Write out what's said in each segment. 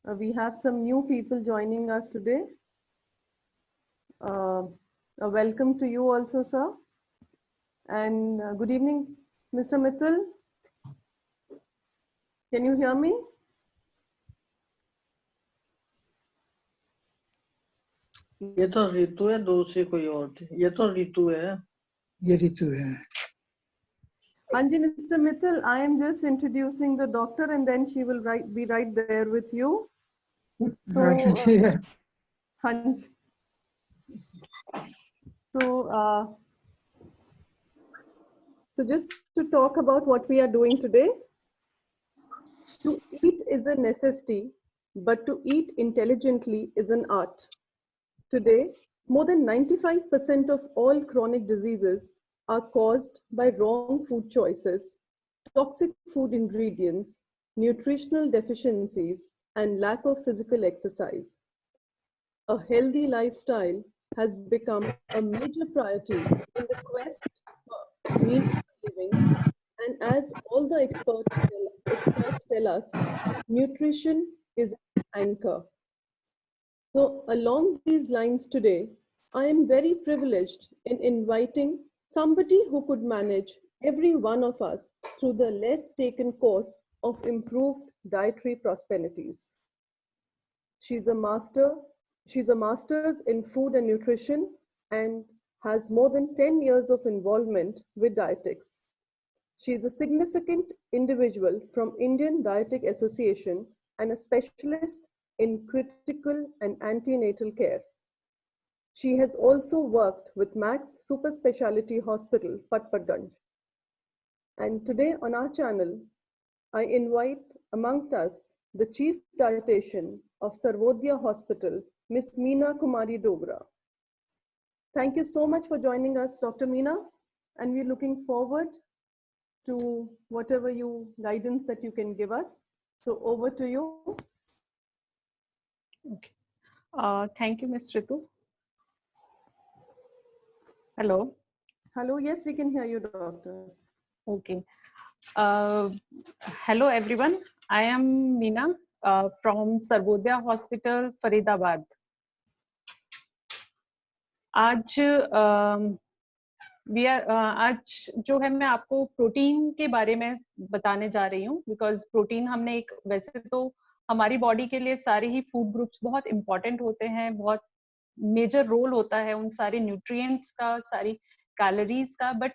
We have some new people joining us today. Welcome to you also, sir. And good evening, Mr. Mithil. Can you hear me? ये तो ऋतु है, दूसरी कोई और थी। ये तो ऋतु है। ये ऋतु है। Anji, Mr. Mithil, I am just introducing the doctor and then she will be right there with you. So, अच्छा ठीक है। Hanji. So just to talk about what we are doing today. To eat is a necessity, but to eat intelligently is an art. Today, more than 95% of all chronic diseases are caused by wrong food choices, toxic food ingredients, nutritional deficiencies, and lack of physical exercise. A healthy lifestyle has become a major priority in the quest for meaningful living. And as all the experts tell us, nutrition is an anchor. So along these lines today, I am very privileged in inviting somebody who could manage every one of us through the less taken course of improved dietary prosperities. She's a master's in food and nutrition and has more than 10 years of involvement with dietetics. She is a significant individual from Indian Dietetic Association and a specialist in critical and antenatal care. She has also worked with Max Super Speciality Hospital, Patparganj. And today on our channel, I invite amongst us the Chief Dietitian of Sarvodaya Hospital, Ms. Meena Kumari Dogra. Thank you so much for joining us, Dr. Meena, and we're looking forward to whatever guidance that you can give us. So over to you. Okay. Thank you, Ms. Ritu. Hello. Hello. Yes, we can hear you, doctor. Okay. Hello, everyone. I am Meena from Sarvodaya Hospital, Faridabad. आज आज जो है मैं आपको protein के बारे में बताने जा रही हूँ, बिकॉज प्रोटीन हमने एक वैसे तो हमारी बॉडी के लिए सारे ही फूड ग्रुप्स बहुत इंपॉर्टेंट होते हैं, बहुत मेजर रोल होता है उन सारे न्यूट्रिएंट्स का, सारी कैलोरीज का, बट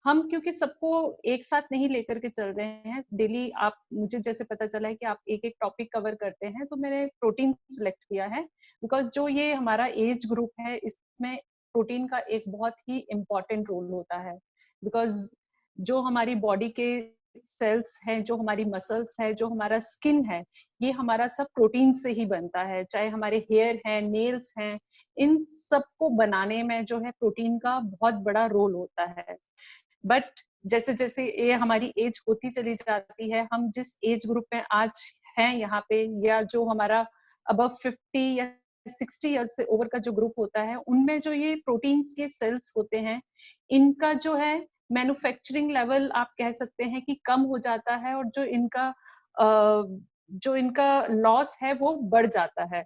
हम क्योंकि सबको एक साथ नहीं लेकर के चल रहे हैं डेली, आप मुझे जैसे पता चला है कि आप एक एक टॉपिक कवर करते हैं, तो मैंने प्रोटीन सिलेक्ट किया है बिकॉज जो ये हमारा एज ग्रुप है इसमें प्रोटीन का एक बहुत ही इम्पॉर्टेंट रोल होता है, बिकॉज जो हमारी बॉडी के सेल्स हैं, जो हमारी मसल्स है, जो हमारा स्किन है, ये हमारा सब प्रोटीन से ही बनता है, चाहे हमारे हेयर हैं, नेल्स हैं, इन सबको बनाने में जो है प्रोटीन का बहुत बड़ा रोल होता है। बट जैसे जैसे ये हमारी एज होती चली जाती है, हम जिस एज ग्रुप में आज हैं यहाँ पे, या जो हमारा अबव 50 या 60 ईयर्स से ओवर का जो ग्रुप होता है, उनमें जो ये प्रोटीन्स के सेल्स होते हैं, इनका जो है मैन्युफैक्चरिंग लेवल आप कह सकते हैं कि कम हो जाता है, और जो इनका लॉस है वो बढ़ जाता है।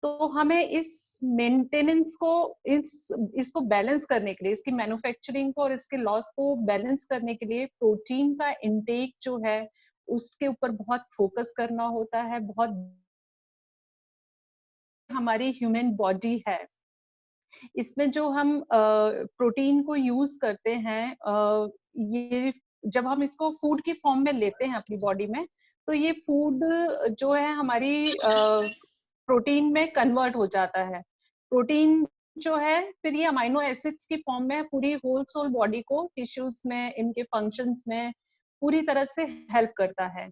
तो हमें इस मेंटेनेंस को, इसको बैलेंस करने के लिए, इसकी मैन्युफैक्चरिंग को और इसके लॉस को बैलेंस करने के लिए प्रोटीन का इनटेक जो है उसके ऊपर बहुत फोकस करना होता है। बहुत हमारी ह्यूमन बॉडी है, इसमें जो हम प्रोटीन को यूज करते हैं, ये जब हम इसको फूड की फॉर्म में लेते हैं अपनी बॉडी में, तो ये फूड जो है हमारी प्रोटीन में कन्वर्ट हो जाता है। प्रोटीन जो है फिर ये अमाइनो एसिड्स की फॉर्म में पूरी होल सोल बॉडी को, टिश्यूज में, इनके फंक्शंस में पूरी तरह से हेल्प करता है।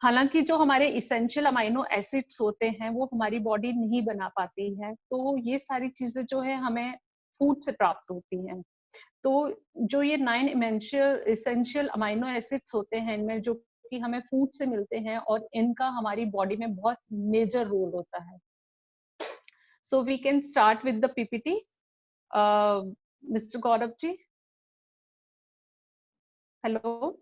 हालांकि जो हमारे इसेंशियल अमाइनो एसिड्स होते हैं वो हमारी बॉडी नहीं बना पाती है, तो ये सारी चीजें जो है हमें फूड से प्राप्त होती हैं। तो जो ये 9 इसेंशियल अमाइनो एसिड्स होते हैं, इनमें जो कि हमें फूड से मिलते हैं, और इनका हमारी बॉडी में बहुत मेजर रोल होता है। So we can start with the PPT. Mister Gaurav ji, hello.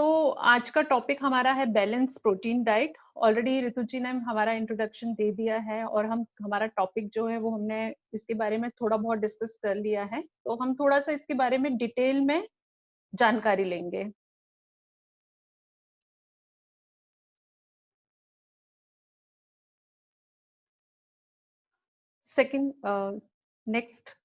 आज का टॉपिक हमारा है balance protein diet. Already Ritu ji ने हमारा इंट्रोडक्शन दे दिया है और हमारा टॉपिक जो है वो हमने इसके बारे में थोड़ा बहुत डिस्कस कर लिया है, तो हम थोड़ा सा इसके बारे में डिटेल में जानकारी लेंगे। Second, next.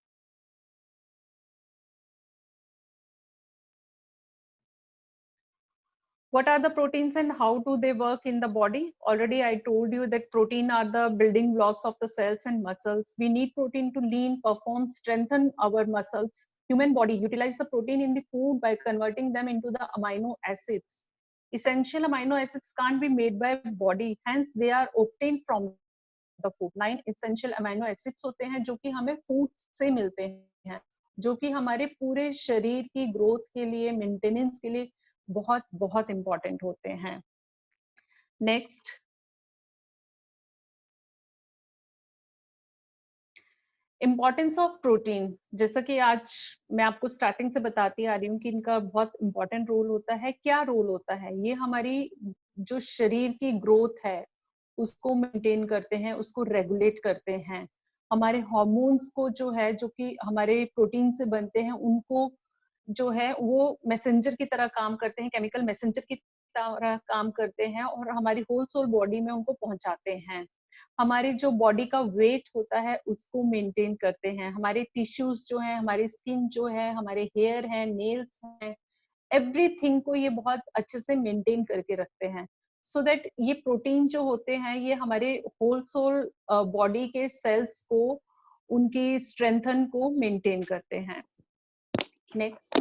What are the proteins and how do they work in the body? Already I told you that protein are the building blocks of the cells and muscles. We need protein to lean, perform, strengthen our muscles. Human body utilize the protein in the food by converting them into the amino acids. Essential amino acids can't be made by body, hence they are obtained from the food. 9 essential amino acids होते हैं जो कि हमें food से मिलते हैं, जो कि हमारे पूरे शरीर की ग्रोथ के लिए, मेंटेनेंस के लिए बहुत बहुत इंपॉर्टेंट होते हैं। Next, importance of protein. जैसा कि आज मैं आपको स्टार्टिंग से बताती आ रही हूँ कि इनका बहुत इंपॉर्टेंट रोल होता है। क्या रोल होता है? ये हमारी जो शरीर की ग्रोथ है उसको मेंटेन करते हैं, उसको रेगुलेट करते हैं। हमारे हार्मोन्स को जो है, जो कि हमारे प्रोटीन से बनते हैं, उनको जो है वो मैसेंजर की तरह काम करते हैं, केमिकल मैसेंजर की तरह काम करते हैं और हमारी होल सोल बॉडी में उनको पहुंचाते हैं। हमारी जो बॉडी का वेट होता है उसको मेंटेन करते हैं। हमारे टिश्यूज जो है, हमारी स्किन जो है, हमारे हेयर है, नेल्स हैं, एवरीथिंग को ये बहुत अच्छे से मेंटेन करके रखते हैं। सो दैट ये प्रोटीन जो होते हैं ये हमारे होल सोल बॉडी के सेल्स को, उनकी स्ट्रेंथन को मेंटेन करते हैं। Next,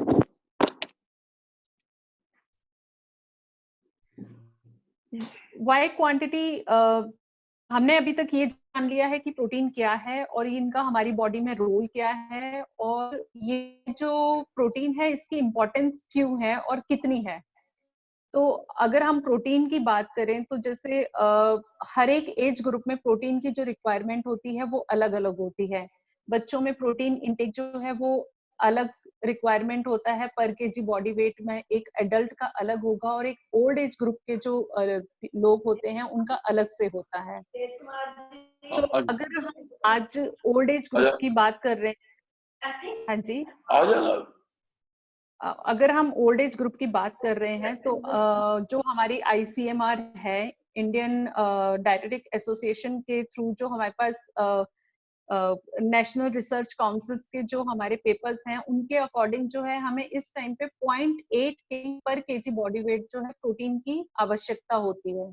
why quantity. हमने अभी तक ये जान लिया है कि प्रोटीन क्या है और इनका हमारी बॉडी में रोल क्या है, और ये जो प्रोटीन है इसकी इम्पोर्टेंस क्यों है और कितनी है। तो अगर हम प्रोटीन की बात करें तो जैसे हर एक एज ग्रुप में प्रोटीन की जो रिक्वायरमेंट होती है वो अलग अलग होती है। बच्चों में प्रोटीन इंटेक जो है वो अलग रिक्वायरमेंट होता है पर केजी बॉडी वेट में, एक एडल्ट का अलग होगा और एक ओल्ड एज ग्रुप के जो लोग होते हैं उनका अलग से होता है। तो अगर हम आज ओल्ड एज ग्रुप की बात कर रहे हैं, हाँ जी, अगर हम ओल्ड एज ग्रुप की बात कर रहे हैं तो जो हमारी आईसीएमआर है, इंडियन डायटेटिक एसोसिएशन के थ्रू जो हमारे पास नेशनल रिसर्च काउंसिल्स के जो हमारे पेपर्स हैं उनके अकॉर्डिंग जो है हमें इस टाइम पे 0.8 पर केजी बॉडी वेट जो है प्रोटीन की आवश्यकता होती है।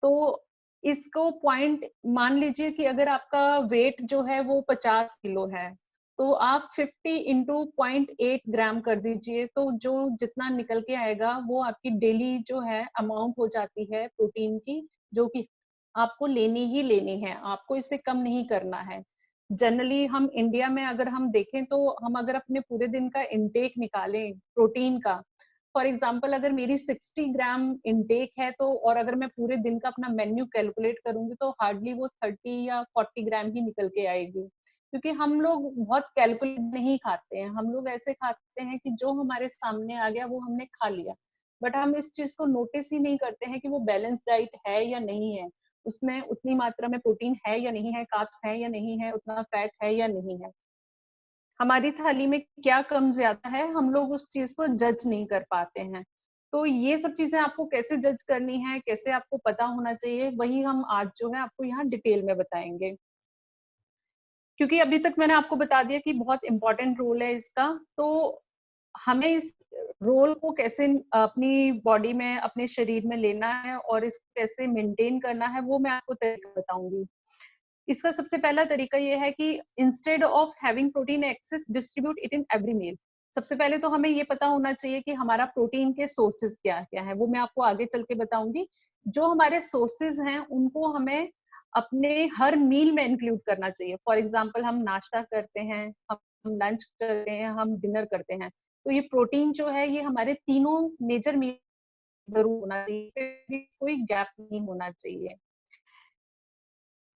तो इसको पॉइंट मान लीजिए कि अगर आपका वेट जो है वो 50 किलो है तो आप 50 इंटू 0.8 ग्राम कर दीजिए, तो जो जितना निकल के आएगा वो आपकी डेली जो है अमाउंट हो जाती है प्रोटीन की, जो कि आपको लेनी ही लेनी है, आपको इससे कम नहीं करना है। जनरली हम इंडिया में अगर हम देखें तो हम अगर अपने पूरे दिन का इंटेक निकालें प्रोटीन का, फॉर एग्जाम्पल अगर मेरी 60 ग्राम इनटेक है तो, और अगर मैं पूरे दिन का अपना मेन्यू कैलकुलेट करूंगी तो हार्डली वो 30 या 40 ग्राम ही निकल के आएगी। क्योंकि हम लोग बहुत कैलकुलेट नहीं खाते हैं, हम लोग ऐसे खाते हैं कि जो हमारे सामने आ गया वो हमने खा लिया, बट हम इस चीज को नोटिस ही नहीं करते हैं कि वो बैलेंस डाइट है या नहीं है, उसमें उतनी मात्रा में प्रोटीन है या नहीं है, कार्ब्स है या नहीं है, उतना फैट है या नहीं है, हमारी थाली में क्या कम ज्यादा है, हम लोग उस चीज को जज नहीं कर पाते हैं। तो ये सब चीजें आपको कैसे जज करनी है, कैसे आपको पता होना चाहिए, वही हम आज जो है आपको यहाँ डिटेल में बताएंगे। क्योंकि अभी तक मैंने आपको बता दिया कि बहुत इंपॉर्टेंट रोल है इसका, तो हमें इस रोल को कैसे अपनी बॉडी में, अपने शरीर में लेना है और इसको कैसे मेंटेन करना है वो मैं आपको तरीका बताऊंगी। इसका सबसे पहला तरीका ये है कि instead of having protein excess, distribute it in every meal. सबसे पहले तो हमें ये पता होना चाहिए कि हमारा प्रोटीन के सोर्सेज क्या क्या है, वो मैं आपको आगे चल के बताऊंगी। जो हमारे सोर्सेज हैं उनको हमें अपने हर मील में इंक्लूड करना चाहिए। फॉर एग्जाम्पल हम नाश्ता करते हैं, हम लंच करते हैं, हम डिनर करते हैं, तो ये प्रोटीन जो है ये हमारे तीनों मेजर मील जरूर होना चाहिए, कोई गैप नहीं होना चाहिए।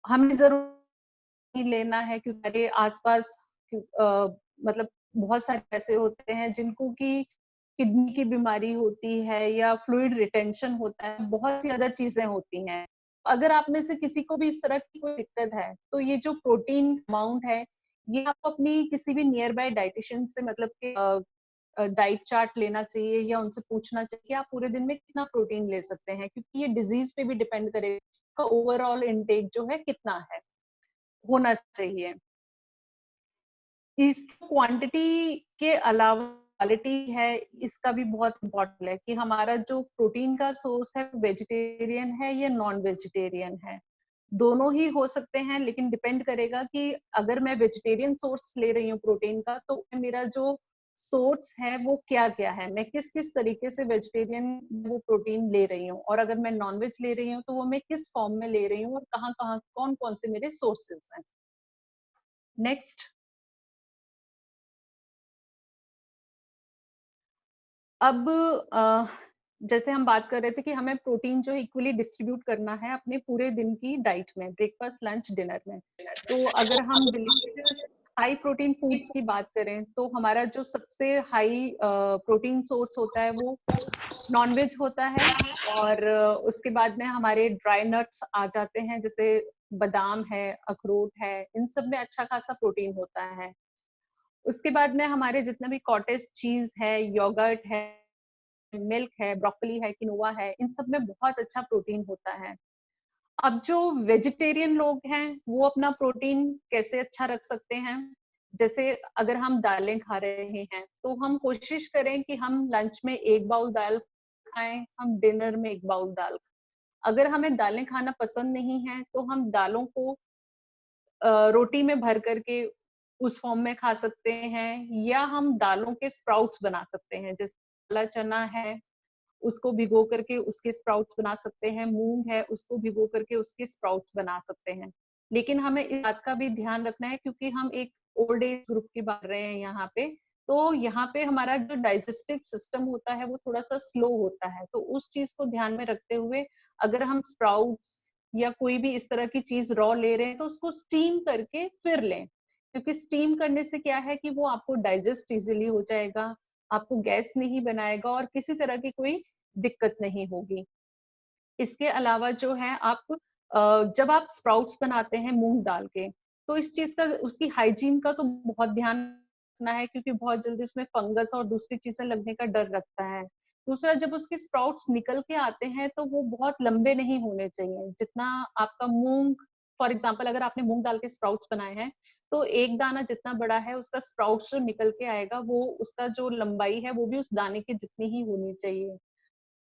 हमें जरूर लेना है क्योंकि हमारे आसपास मतलब बहुत सारे ऐसे होते हैं जिनको कि किडनी की बीमारी होती है या फ्लूइड रिटेंशन होता है, बहुत सी अदर चीजें होती हैं। अगर आप में से किसी को भी इस तरह की कोई दिक्कत है, तो ये जो प्रोटीन अमाउंट है, ये आपको अपनी किसी भी नियर बाय डाइटिशियन से मतलब कि डाइट चार्ट लेना चाहिए या उनसे पूछना चाहिए कि आप पूरे दिन में कितना प्रोटीन ले सकते हैं, क्योंकि ये डिजीज पे भी डिपेंड करेगा ओवरऑल इनटेक जो है कितना है होना चाहिए। इस क्वांटिटी के अलावा क्वालिटी है, इसका भी बहुत इम्पोर्टेंट है कि हमारा जो प्रोटीन का सोर्स है वेजिटेरियन है या नॉन वेजिटेरियन है। दोनों ही हो सकते हैं, लेकिन डिपेंड करेगा कि अगर मैं वेजिटेरियन सोर्स ले रही हूँ प्रोटीन का, तो मेरा जो सोर्स है वो क्या क्या है, मैं किस किस तरीके से वेजिटेरियन वो प्रोटीन ले रही हूँ, और अगर मैं नॉनवेज ले रही हूँ तो वो मैं किस फॉर्म में ले रही हूँ और कहाँ कहाँ कौन कौन से मेरे सोर्सेज हैं। नेक्स्ट, अब जैसे हम बात कर रहे थे कि हमें प्रोटीन जो है इक्वली डिस्ट्रीब्यूट करना है अपने पूरे दिन की डाइट में, ब्रेकफास्ट, लंच, डिनर में। तो अगर हम डिलीशियस हाई प्रोटीन फूड्स की बात करें, तो हमारा जो सबसे हाई प्रोटीन सोर्स होता है वो नॉनवेज होता है, और उसके बाद में हमारे ड्राई नट्स आ जाते हैं, जैसे बादाम है, अखरोट है, इन सब में अच्छा खासा प्रोटीन होता है। उसके बाद में हमारे जितना भी कॉटेज चीज है, योगर्ट है, मिल्क है, ब्रोकली है, किनोवा है, इन सब में बहुत अच्छा प्रोटीन होता है। अब जो वेजिटेरियन लोग हैं वो अपना प्रोटीन कैसे अच्छा रख सकते हैं, जैसे अगर हम दालें खा रहे हैं तो हम कोशिश करें कि हम लंच में 1 बाउल दाल खाएं, हम डिनर में 1 बाउल दाल। अगर हमें दालें खाना पसंद नहीं है तो हम दालों को रोटी में भर करके उस फॉर्म में खा सकते हैं, या हम दालों के स्प्राउट्स बना सकते हैं, जैसे काला चना है उसको भिगो करके उसके स्प्राउट्स बना सकते हैं, मूंग है उसको भिगो करके उसके स्प्राउट्स बना सकते हैं। लेकिन हमें इस बात का भी ध्यान रखना है, क्योंकि हम एक ओल्ड एज ग्रुप की बात रहे हैं यहाँ पे, तो यहाँ पे हमारा जो डाइजेस्टिव सिस्टम होता है वो थोड़ा सा स्लो होता है, तो उस चीज को ध्यान में रखते हुए अगर हम स्प्राउट्स या कोई भी इस तरह की चीज रॉ ले रहे हैं तो उसको स्टीम करके फिर लें, क्योंकि स्टीम करने से क्या है कि वो आपको डाइजेस्ट इजिली हो जाएगा, आपको गैस नहीं बनाएगा और किसी तरह की कोई दिक्कत नहीं होगी। इसके अलावा जो है आप जब आप स्प्राउट्स बनाते हैं मूंग दाल के, तो इस चीज का उसकी हाइजीन का तो बहुत ध्यान रखना है, क्योंकि बहुत जल्दी उसमें फंगस और दूसरी चीजें लगने का डर लगता है। दूसरा, जब उसके स्प्राउट्स निकल के आते हैं तो वो बहुत लंबे नहीं होने चाहिए, जितना आपका मूंग, फॉर एग्जाम्पल अगर आपने मूंग दाल के स्प्राउट्स बनाए हैं तो एक दाना जितना बड़ा है उसका स्प्राउट्स जो निकल के आएगा वो उसका जो लंबाई है वो भी उस दाने की जितनी ही होनी चाहिए।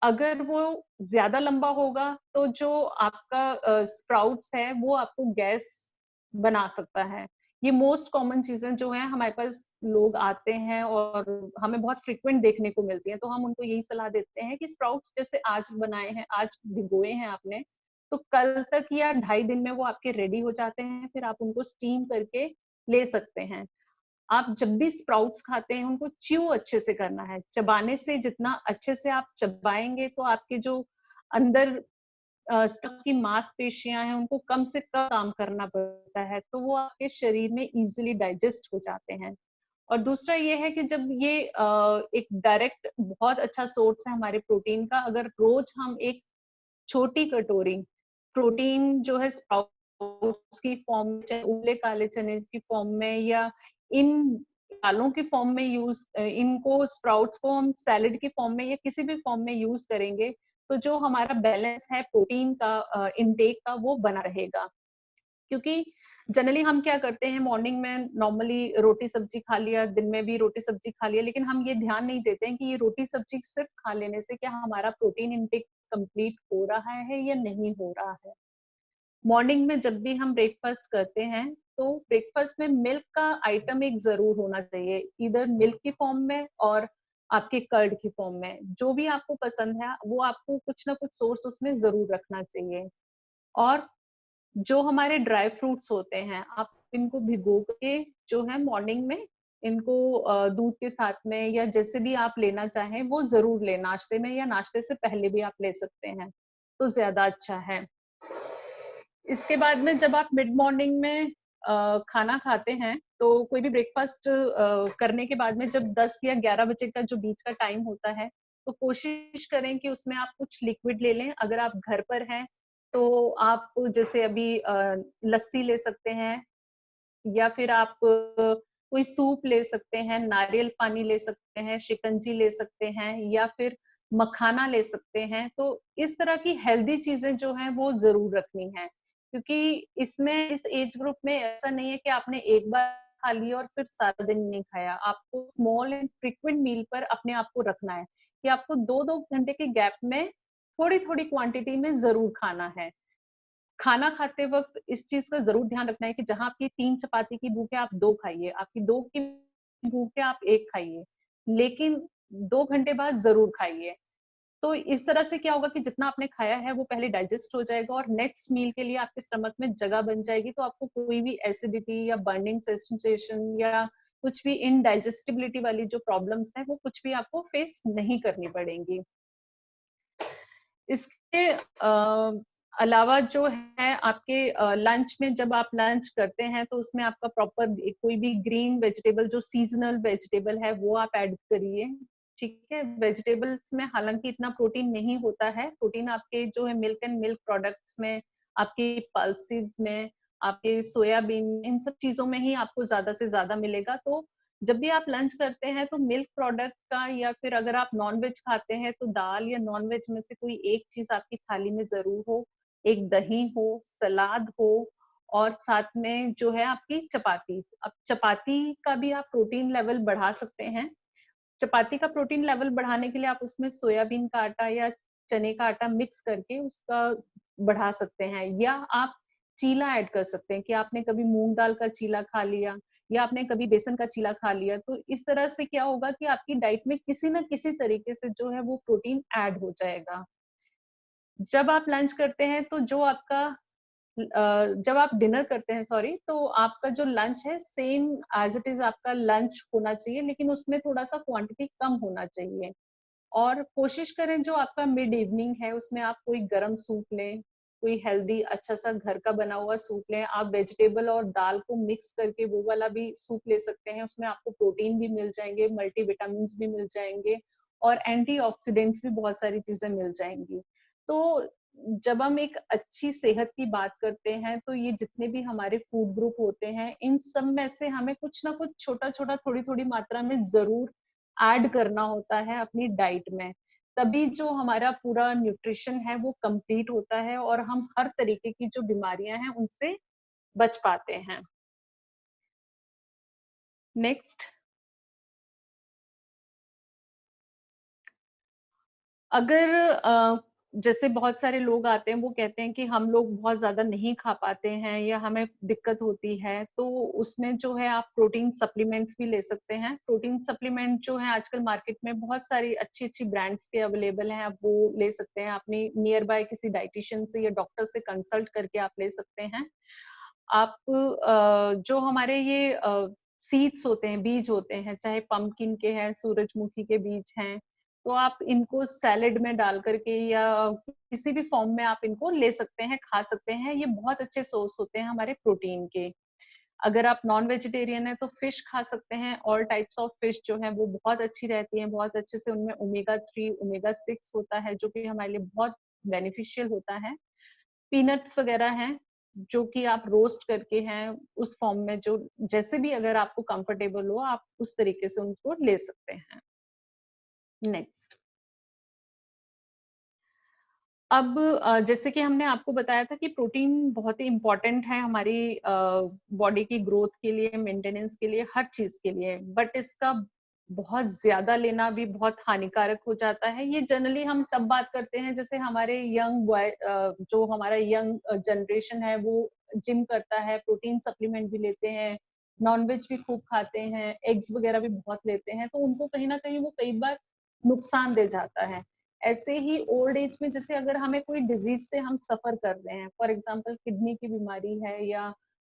अगर वो ज्यादा लंबा होगा तो जो आपका स्प्राउट्स है वो आपको गैस बना सकता है। ये मोस्ट कॉमन चीजें जो है हमारे पास लोग आते हैं और हमें बहुत फ्रिक्वेंट देखने को मिलती हैं, तो हम उनको यही सलाह देते हैं कि स्प्राउट्स जैसे आज बनाए हैं, आज भिगोए हैं आपने, तो कल तक या 2.5 दिन में वो आपके रेडी हो जाते हैं, फिर आप उनको स्टीम करके ले सकते हैं। आप जब भी स्प्राउट्स खाते हैं उनको च्यू अच्छे से करना है, चबाने से जितना अच्छे से आप चबाएंगे तो आपके जो अंदर स्टक की मांसपेशियां हैं उनको कम से कम काम करना पड़ता है, तो वो आपके शरीर में इजीली डाइजेस्ट हो जाते हैं। और दूसरा ये है कि जब ये एक डायरेक्ट बहुत अच्छा सोर्स है हमारे प्रोटीन का, अगर रोज हम एक छोटी कटोरी प्रोटीन जो है स्प्राउट्स की फॉर्म में, चाहे उबले काले चने की फॉर्म में या इन दालों की फॉर्म में यूज, इनको स्प्राउट्स को हम सैलेड की फॉर्म में या किसी भी फॉर्म में यूज करेंगे, तो जो हमारा बैलेंस है प्रोटीन का इनटेक का वो बना रहेगा। क्योंकि जनरली हम क्या करते हैं, मॉर्निंग में नॉर्मली रोटी सब्जी खा लिया, दिन में भी रोटी सब्जी खा लिया, लेकिन हम ये ध्यान नहीं देते हैं कि ये रोटी सब्जी सिर्फ खा लेने से क्या हमारा प्रोटीन इनटेक कंप्लीट हो रहा है या नहीं हो रहा है। मॉर्निंग में जब भी हम ब्रेकफास्ट करते हैं तो ब्रेकफास्ट में मिल्क का आइटम एक जरूर होना चाहिए, इधर मिल्क की फॉर्म में और आपके कर्ड की फॉर्म में, जो भी आपको पसंद है वो आपको कुछ ना कुछ सोर्स उसमें जरूर रखना चाहिए। और जो हमारे ड्राई फ्रूट्स होते हैं आप इनको भिगो के जो है मॉर्निंग में इनको दूध के साथ में या जैसे भी आप लेना चाहें वो जरूर लें, नाश्ते में या नाश्ते से पहले भी आप ले सकते हैं, तो ज्यादा अच्छा है। इसके बाद में जब आप मिड मॉर्निंग में खाना खाते हैं तो कोई भी ब्रेकफास्ट करने के बाद में जब 10 या 11 बजे का जो बीच का टाइम होता है, तो कोशिश करें कि उसमें आप कुछ लिक्विड ले लें। अगर आप घर पर हैं तो आप जैसे अभी लस्सी ले सकते हैं, या फिर आप कोई सूप ले सकते हैं, नारियल पानी ले सकते हैं, शिकंजी ले सकते हैं, या फिर मखाना ले सकते हैं। तो इस तरह की हेल्दी चीजें जो हैं वो जरूर रखनी है, क्योंकि इसमें इस एज ग्रुप में ऐसा नहीं है कि आपने एक बार खा लिया और फिर सारा दिन नहीं खाया। आपको स्मॉल एंड फ्रिक्वेंट मील पर अपने आप को रखना है कि आपको 2-2 घंटे के गैप में थोड़ी थोड़ी क्वांटिटी में जरूर खाना है। खाना खाते वक्त इस चीज का जरूर ध्यान रखना है कि जहां आपकी 3 चपाती की भूख है आप 2 खाइए, आपकी 2 की भूख है आप 1 खाइए, लेकिन 2 घंटे बाद जरूर खाइए। तो इस तरह से क्या होगा कि जितना आपने खाया है वो पहले डाइजेस्ट हो जाएगा और नेक्स्ट मील के लिए आपके स्टमक में जगह बन जाएगी, तो आपको कोई भी एसिडिटी या बर्निंग सेंसेशन या कुछ भी इनडाइजेस्टिबिलिटी वाली जो प्रॉब्लम्स है वो कुछ भी आपको फेस नहीं करनी पड़ेंगी। इसके अलावा जो है आपके लंच में जब आप लंच करते हैं तो उसमें आपका प्रॉपर कोई भी ग्रीन वेजिटेबल जो सीजनल वेजिटेबल है वो आप ऐड करिए। ठीक है, वेजिटेबल्स में हालांकि इतना प्रोटीन नहीं होता है, प्रोटीन आपके जो है मिल्क एंड मिल्क प्रोडक्ट्स में, आपके पल्सेस में, आपके सोयाबीन, इन सब चीजों में ही आपको ज्यादा से ज्यादा मिलेगा। तो जब भी आप लंच करते हैं तो मिल्क प्रोडक्ट का, या फिर अगर आप नॉनवेज खाते हैं तो दाल या नॉनवेज में से कोई एक चीज आपकी थाली में जरूर हो, एक दही हो, सलाद हो, और साथ में जो है आपकी चपाती। अब चपाती का भी आप प्रोटीन लेवल बढ़ा सकते हैं। चपाती का प्रोटीन लेवल बढ़ाने के लिए आप उसमें सोयाबीन का आटा या चने का आटा मिक्स करके उसका बढ़ा सकते हैं, या आप चीला ऐड कर सकते हैं कि आपने कभी मूंग दाल का चीला खा लिया या आपने कभी बेसन का चीला खा लिया। तो इस तरह से क्या होगा कि आपकी डाइट में किसी ना किसी तरीके से जो है वो प्रोटीन ऐड हो जाएगा। जब आप लंच करते हैं तो जो आपका जब आप डिनर करते हैं, सॉरी, तो आपका जो लंच है सेम एज इट इज आपका लंच होना चाहिए, लेकिन उसमें थोड़ा सा क्वांटिटी कम होना चाहिए। और कोशिश करें जो आपका मिड इवनिंग है उसमें आप कोई गरम सूप लें, कोई हेल्दी अच्छा सा घर का बना हुआ सूप लें। आप वेजिटेबल और दाल को मिक्स करके वो वाला भी सूप ले सकते हैं, उसमें आपको प्रोटीन भी मिल जाएंगे, मल्टीविटामिन भी मिल जाएंगे, और एंटीऑक्सीडेंट्स भी बहुत सारी चीजें मिल जाएंगी। तो जब हम एक अच्छी सेहत की बात करते हैं तो ये जितने भी हमारे फूड ग्रुप होते हैं इन सब में से हमें कुछ ना कुछ छोटा छोटा थोड़ी थोड़ी मात्रा में जरूर ऐड करना होता है अपनी डाइट में। तभी जो हमारा पूरा न्यूट्रिशन है वो कंप्लीट होता है और हम हर तरीके की जो बीमारियां हैं उनसे बच पाते हैं। नेक्स्ट, अगर जैसे बहुत सारे लोग आते हैं वो कहते हैं कि हम लोग बहुत ज्यादा नहीं खा पाते हैं या हमें दिक्कत होती है, तो उसमें जो है आप प्रोटीन सप्लीमेंट्स भी ले सकते हैं। प्रोटीन सप्लीमेंट जो है आजकल मार्केट में बहुत सारी अच्छी अच्छी ब्रांड्स के अवेलेबल हैं, आप वो ले सकते हैं। अपनी नियर बाय किसी डाइटिशियन से या डॉक्टर से कंसल्ट करके आप ले सकते हैं। आप जो हमारे ये सीड्स होते हैं, बीज होते हैं, चाहे पंपकिन के हैं, सूरजमुखी के बीज हैं, तो आप इनको सैलेड में डाल करके या किसी भी फॉर्म में आप इनको ले सकते हैं, खा सकते हैं। ये बहुत अच्छे सोर्स होते हैं हमारे प्रोटीन के। अगर आप नॉन वेजिटेरियन है तो फिश खा सकते हैं। ऑल टाइप्स ऑफ फिश जो है वो बहुत अच्छी रहती हैं, बहुत अच्छे से उनमें ओमेगा 3 ओमेगा 6 होता है जो कि हमारे लिए बहुत बेनिफिशियल होता है। पीनट्स वगैरह हैं जो कि आप रोस्ट करके हैं उस फॉर्म में, जो जैसे भी अगर आपको कंफर्टेबल हो आप उस तरीके से उनको ले सकते हैं। नेक्स्ट, अब जैसे कि हमने आपको बताया था कि प्रोटीन बहुत ही इम्पोर्टेंट है हमारी बॉडी की ग्रोथ के लिए, मेंटेनेंस के लिए, हर चीज के लिए, बट इसका बहुत ज्यादा लेना भी बहुत हानिकारक हो जाता है। ये जनरली हम तब बात करते हैं जैसे हमारे यंग बॉय, जो हमारा यंग जनरेशन है वो जिम करता है, प्रोटीन सप्लीमेंट भी लेते हैं, नॉनवेज भी खूब खाते हैं, एग्स वगैरह भी बहुत लेते हैं, तो उनको कहीं ना कहीं वो कई बार नुकसान दे जाता है। ऐसे ही ओल्ड एज में जैसे अगर हमें कोई डिजीज से हम सफर कर रहे हैं, फॉर एग्जांपल किडनी की बीमारी है या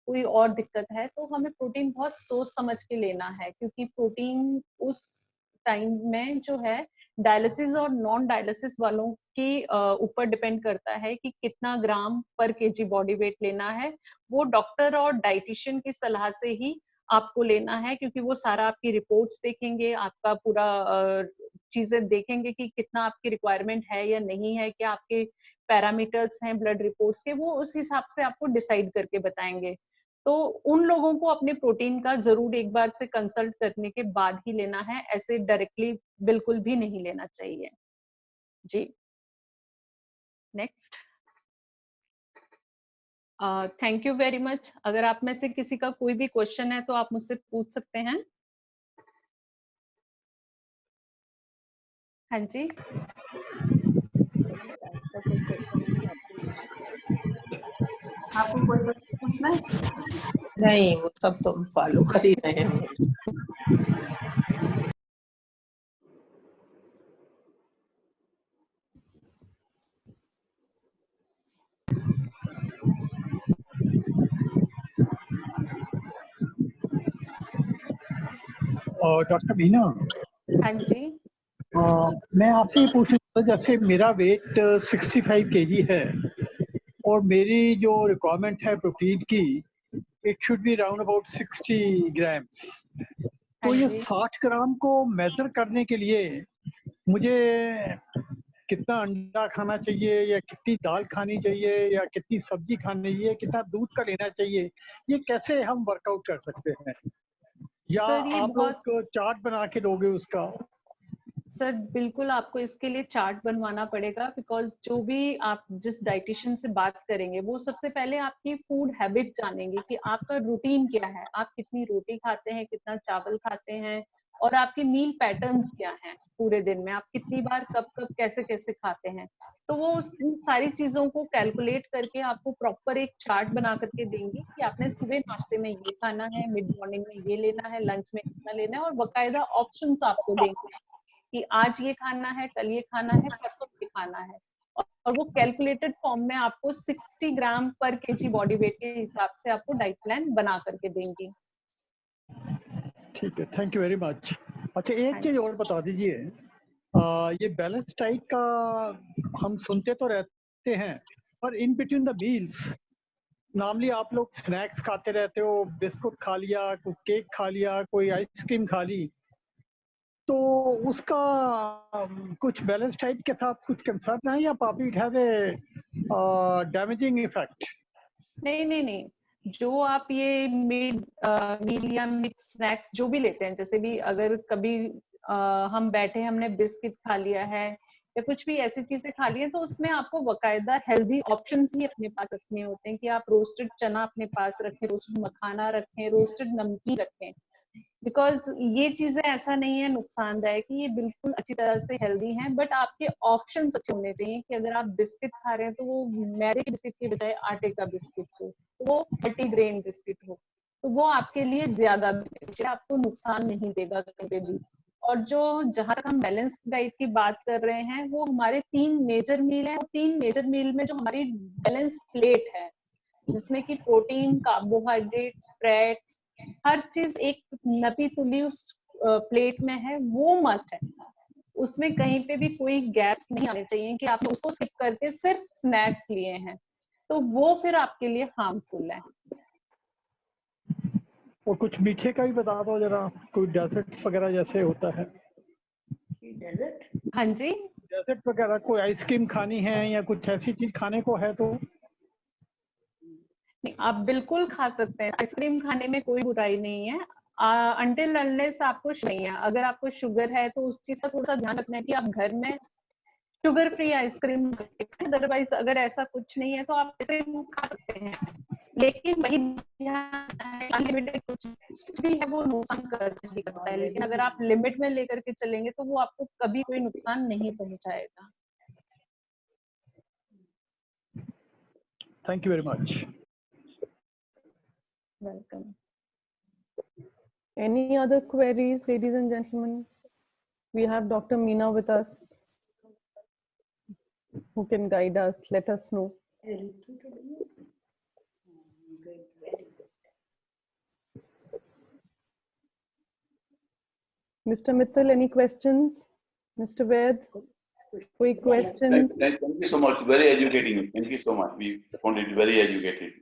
कोई और दिक्कत है, तो हमें प्रोटीन बहुत सोच समझ के लेना है, क्योंकि प्रोटीन उस टाइम में जो है डायलिसिस और नॉन डायलिसिस वालों की ऊपर डिपेंड करता है कि कितना ग्राम पर केजी बॉडी वेट लेना है। वो डॉक्टर और डाइटिशियन की सलाह से ही आपको लेना है, क्योंकि वो सारा आपकी रिपोर्ट्स देखेंगे, आपका पूरा चीजें देखेंगे कि कितना आपकी रिक्वायरमेंट है या नहीं है, क्या आपके पैरामीटर्स हैं ब्लड रिपोर्ट्स के, वो उस हिसाब से आपको डिसाइड करके बताएंगे। तो उन लोगों को अपने प्रोटीन का जरूर एक बार से कंसल्ट करने के बाद ही लेना है, ऐसे डायरेक्टली बिल्कुल भी नहीं लेना चाहिए जी। Next. Thank you very much. अगर आप में से किसी का कोई भी क्वेश्चन है तो आप मुझसे पूछ सकते हैं। हाँ जी। ऐसा कोई क्वेश्चन नहीं है, आपको कोई क्वेश्चन पूछना है? नहीं, वो सब तो फॉलो कर ही रहे हैं। डॉक्टर मीना, हाँ जी। मैं आपसे ये पूछ रहा था, जैसे मेरा वेट 65 केजी है और मेरी जो रिक्वायरमेंट है प्रोटीन की, it should be around about 60 ग्राम। हाँ तो ये जी। 60 ग्राम को मेजर करने के लिए मुझे कितना अंडा खाना चाहिए, या कितनी दाल खानी चाहिए, या कितनी सब्जी खानी चाहिए, कितना दूध का लेना चाहिए, ये कैसे हम वर्कआउट कर सकते हैं? या सर ये आप बहुत लोग चार्ट बना के दोगे उसका? सर बिल्कुल आपको इसके लिए चार्ट बनवाना पड़ेगा, बिकॉज जो भी आप जिस डाइटिशियन से बात करेंगे वो सबसे पहले आपकी फूड हैबिट जानेंगे कि आपका रूटीन क्या है, आप कितनी रोटी खाते हैं, कितना चावल खाते हैं, और आपके मील पैटर्न्स क्या हैं पूरे दिन में, आप कितनी बार कब कब कैसे कैसे खाते हैं। तो वो इन सारी चीजों को कैलकुलेट करके आपको प्रॉपर एक चार्ट बना करके देंगे कि आपने सुबह नाश्ते में ये खाना है, मिड मॉर्निंग में ये लेना है, लंच में कितना लेना है, और बकायदा ऑप्शंस आपको देंगे कि आज ये खाना है, कल ये खाना है, परसों ये खाना है। और वो कैलकुलेटेड फॉर्म में आपको 60 ग्राम पर केजी बॉडी वेट के हिसाब से आपको डाइट प्लान बना करके देंगी। ठीक है, थैंक यू वेरी मच। अच्छा, एक हाँ चीज जी। और बता दीजिए, ये बैलेंस डाइट का हम सुनते तो रहते हैं, पर in between the meals normally आप लोग स्नैक्स खाते रहते हो, बिस्कुट खा लिया, कोई केक खा लिया, कोई आइसक्रीम खा ली, तो उसका कुछ बैलेंस डाइट के साथ कुछ कंसर्न है, या probably it have a damaging effect? नहीं नहीं नहीं, जो आप ये मील या मिक्स स्नैक्स जो भी लेते हैं, जैसे भी अगर कभी हम बैठे हमने बिस्किट खा लिया है या कुछ भी ऐसी चीजें खा ली है, तो उसमें आपको बकायदा हेल्दी ऑप्शंस ही अपने पास रखने होते हैं कि आप रोस्टेड चना अपने पास रखें, रोस्टेड मखाना रखें, रोस्टेड नमकीन रखें। बिकॉज ये चीजें ऐसा नहीं है नुकसानदायक, ये बिल्कुल अच्छी तरह से हेल्दी हैं, बट आपके ऑप्शंस अच्छे होने चाहिए कि अगर आप बिस्किट खा रहे हैं तो वो मैदे के बिस्किट के बजाय आटे का बिस्किट हो, तो वो मल्टीग्रेन बिस्किट हो, तो वो आपके लिए ज्यादा बेनिफिशियल, आपको नुकसान नहीं देगा कहीं पे भी। और जो जहां तक हम बैलेंस डाइट की बात कर रहे हैं, वो हमारे 3 मेजर मील है, और 3 मेजर मील में जो हमारी बैलेंस प्लेट है जिसमें कि प्रोटीन, कार्बोहाइड्रेट्स, फैट्स, हर चीज एक नपी तुली उस प्लेट में है, वो मस्ट है। उसमें कहीं पे भी कोई गैप्स नहीं आने चाहिए कि आपने उसको स्किप करके सिर्फ स्नैक्स लिए हैं, तो वो फिर आपके लिए हार्मफुल है। और कुछ मीठे का भी बता दो जरा, कोई डेजर्ट वगैरह जैसे होता है। डेजर्ट? हाँ जी। डेजर्ट वगैरह, कोई आइसक्रीम खानी है या कुछ ऐसी चीज खाने को है तो? नहीं, आप बिल्कुल खा सकते हैं, आइसक्रीम खाने में कोई बुराई नहीं है, अनटिल अनलेस आपको नहीं है। अगर आपको शुगर है तो उस चीज का थोड़ा सा ध्यान रखना है कि आप घर में शुगर फ्री आइसक्रीम, अदरवाइज अगर ऐसा कुछ नहीं है तो आप आइसक्रीम खा सकते हैं, लेकिन वही अनलिमिटेड कुछ भी है वो नुकसान कर ही करता है, लेकिन अगर आप लिमिट में लेकर के चलेंगे तो वो आपको कभी कोई नुकसान नहीं पहुंचाएगा। Thank you very much. Welcome. Any other queries, ladies and gentlemen? We have Dr. Meena with us, who can guide us, let us know. Mr. Mittal, any questions? Mr. Ved, quick questions. Thank you so much. Very educating. Thank you so much. We found it very educated.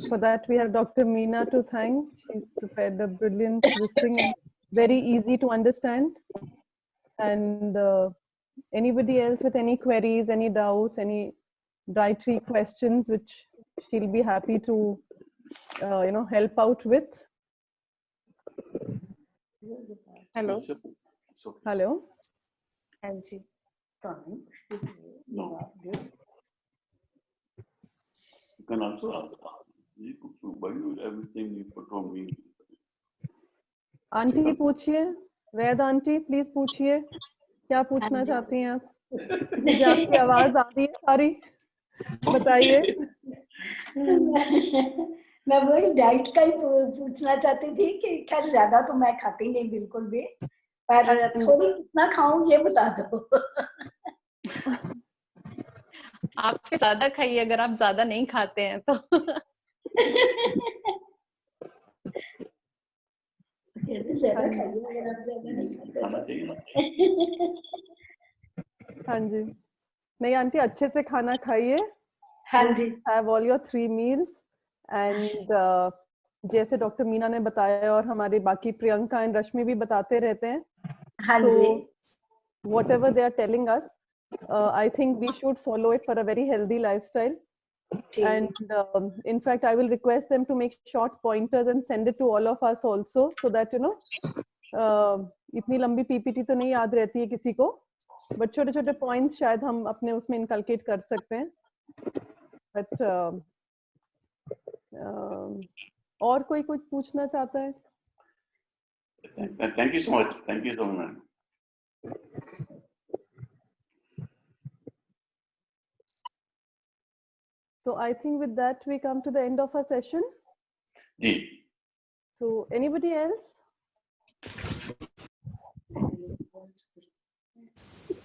For that, we have Dr. Meena to thank. She's prepared a brilliant this thing and very easy to understand. And anybody else with any queries, any doubts, any dietary questions, which she'll be happy to, help out with. Hello. So, Hello. हाँ जी. no. You can also ask. You could value everything you put on me. Aunty पूछिए, वैद aunty please पूछिए, क्या पूछना चाहती हैं आप? मुझे आपकी आवाज आ रही है सारी, बताइए. मैं वही डाइट का ही पूछना चाहती थी कि खैर ज्यादा तो मैं खाती नहीं बिल्कुल भी, पर थोड़ी कितना खाऊं ये बता दो. आप ज्यादा खाइए अगर आप ज्यादा नहीं खाते हैं तो. ज्यादा खाइए अगर आप ज्यादा नहीं खाना खाते. चाहिए ना. हाँ जी, नहीं आंटी अच्छे से खाना खाइए. हाँ जी. Have all your 3 meals and जैसे डॉक्टर मीना ने बताया और हमारे बाकी प्रियंका एंड रश्मि भी बताते रहते हैं. हाँ जी. Whatever they are telling us, I think we should follow it for a very healthy lifestyle. And in fact, I will request them to make short pointers and send it to all of us also, so that इतनी लंबी PPT तो नहीं याद रहती है किसी को, but छोटे छोटे पॉइंट्स शायद हम अपने उसमें इनकलकेट कर सकते हैं. बट और कोई कुछ पूछना चाहता है? Thank you so much. Thank you so much. So I think with that we come to the end of our session. Ji. So anybody else?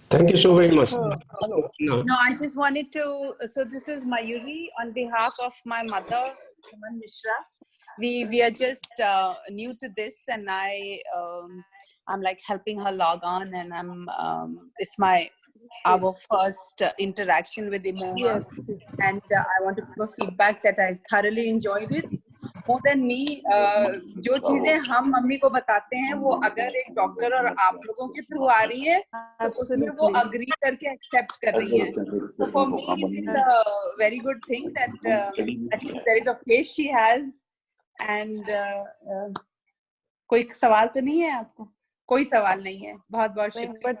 Thank you so very much. Hello. No. No, I just wanted to. So this is Mayuri on behalf of my mother, Suman Mishra. We are just new to this, and I'm like helping her log on, and it's our first interaction with Imoha. Yes. And I want to give a feedback that I thoroughly enjoyed it. More than me, जो चीजें हम mummy को बताते हैं वो अगर एक doctor और आप लोगों के थ्रू आ रही है तो उसमें वो अग्री करके एक्सेप्ट कर रही है. So for me it's a very good thing that at least there is a place she has. And कोई सवाल तो नहीं है आपको? कोई सवाल नहीं है. बहुत बहुत शुक्रिया.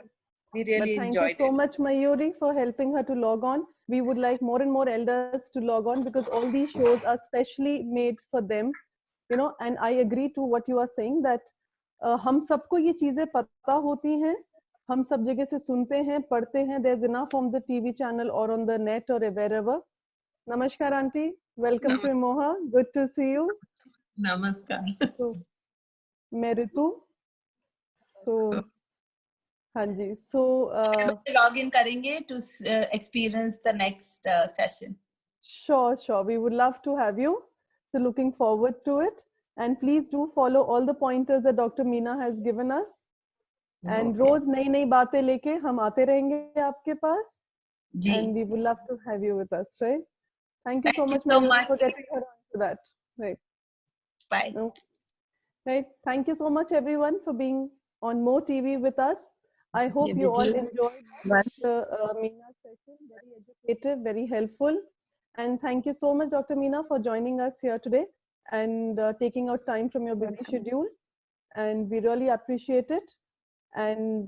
We really thank enjoyed you so it. much, Mayuri, for helping her to log on. We would like more and more elders to log on because all these shows are specially made for them, and I agree to what you are saying that हम सबको ये चीजें पता होती हैं, हम सब जगह से सुनते हैं, पढ़ते हैं. There's enough on the TV channel or on the net or wherever. Namaskar, auntie. Welcome to Imoha. Good to see you. Namaskar. So, मैं ऋतु. So, हाँ जी. So log in करेंगे to experience the next session. Sure. We would love to have you. So looking forward to it. And please do follow all the pointers that Dr. Meena has given us. And रोज नई बातें लेके हम आते रहेंगे आपके पास. जी. And we would love to have you with us, right? Thank you so much, so Mayuri, much for getting her on to that. Right. Bye. Right. Thank you so much, everyone, for being on Mo TV with us. I hope you all enjoyed the Meena session. Very educative, very helpful. And thank you so much, Dr. Meena, for joining us here today and taking out time from your busy schedule. And we really appreciate it. And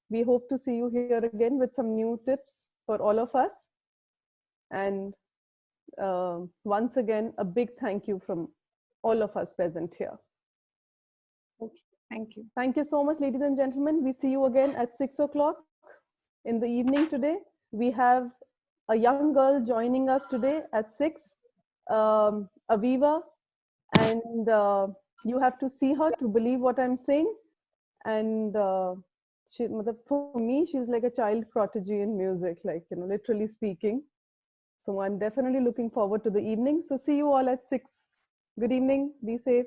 we hope to see you here again with some new tips for all of us. And once again, a big thank you from all of us present here. Thank you. Thank you so much, ladies and gentlemen. We see you again at 6 o'clock in the evening today. We have a young girl joining us today at 6, Aviva, and you have to see her to believe what I'm saying. And for me, she's like a child prodigy in music, like, literally speaking. So I'm definitely looking forward to the evening. So see you all at 6. Good evening. Be safe.